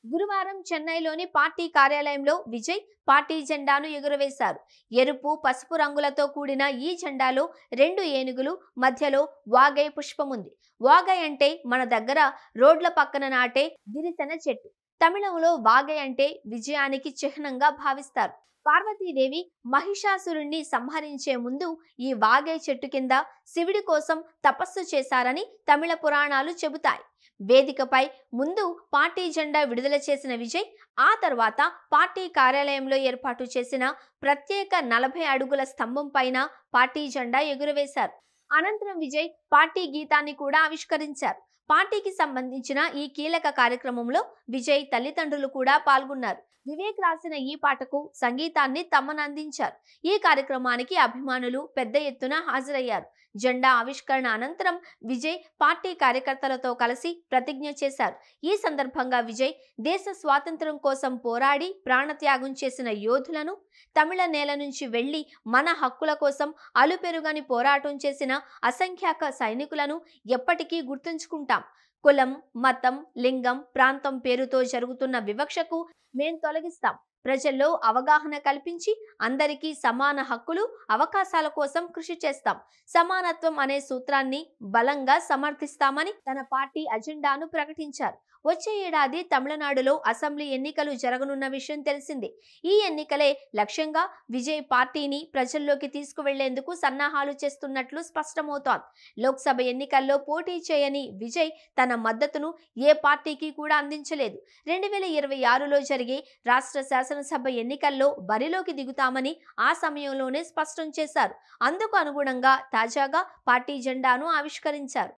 గురువారం చెన్నైలోని పార్టీ కార్యాలయంలో విజయ్ పార్టీ జెండాను ఎగురవేశారు. ఎరుపు, పసుపు రంగులతో కూడిన ఈ జెండాలో 2 ఏనుగులు, మధ్యలో వాగై పుష్పముంది. వాగై అంటే మన దగ్గర రోడ్ల పక్కన నాటే దిరిసెన చెట్టు. తమిళంలో వాగై అంటే విజయానికి చిహ్నంగా భావిస్తారు. పార్వతీదేవి మహిషాసురుణ్ణి సంహరించే ముందు ఈ వాగై చెట్టు కింద శివుడి కోసం తపస్సు చేశారని తమిళ పురాణాలు చెబుతాయి. వేదికపై ముందు పార్టీ జెండా విడుదల చేసిన విజయ్ ఆ తర్వాత పార్టీ కార్యాలయంలో ఏర్పాటు చేసిన ప్రత్యేక 40 అడుగుల స్తంభం పైన పార్టీ జెండా ఎగురవేశారు. అనంతరం విజయ్ పార్టీ గీతాన్ని కూడా ఆవిష్కరించారు. పార్టీకి సంబంధించిన ఈ కీలక కార్యక్రమంలో విజయ్ తల్లిదండ్రులు కూడా పాల్గొన్నారు. వివేక్ రాసిన ఈ పాటకు సంగీతాన్ని తమనందించారు. ఈ కార్యక్రమానికి అభిమానులు పెద్ద ఎత్తున హాజరయ్యారు. జెండా ఆవిష్కరణ అనంతరం విజయ్ పార్టీ కార్యకర్తలతో కలిసి ప్రతిజ్ఞ చేశారు. ఈ సందర్భంగా విజయ్ దేశ స్వాతంత్ర్యం కోసం పోరాడి ప్రాణత్యాగం చేసిన యోధులను, తమిళ నేల నుంచి వెళ్లి మన హక్కుల కోసం అలుపెరుగని పోరాటం చేసిన అసంఖ్యాక సైనికులను ఎప్పటికీ గుర్తుంచుకుంటాం. కులం, మతం, లింగం, ప్రాంతం పేరుతో జరుగుతున్న వివక్షకు మేం తొలగిస్తాం. ప్రజల్లో అవగాహన కల్పించి అందరికీ సమాన హక్కులు, అవకాశాల కోసం కృషి చేస్తాం. సమానత్వం అనే సూత్రాన్ని బలంగా సమర్థిస్తామని తన పార్టీ అజెండాను ప్రకటించారు. వచ్చే ఏడాది తమిళనాడులో అసెంబ్లీ ఎన్నికలు జరగనున్న విషయం తెలిసిందే. ఈ ఎన్నికలే లక్ష్యంగా విజయ్ పార్టీని ప్రజల్లోకి తీసుకువెళ్లేందుకు సన్నాహాలు చేస్తున్నట్లు స్పష్టమవుతోంది. లోక్సభ ఎన్నికల్లో పోటీ చేయని విజయ్ తన మద్దతును ఏ పార్టీకి కూడా అందించలేదు. 2026లో జరిగే రాష్ట్ర శాసనసభ ఎన్నికల్లో బరిలోకి దిగుతామని ఆ సమయంలోనే స్పష్టం చేశారు. అందుకు అనుగుణంగా తాజాగా పార్టీ జెండాను ఆవిష్కరించారు.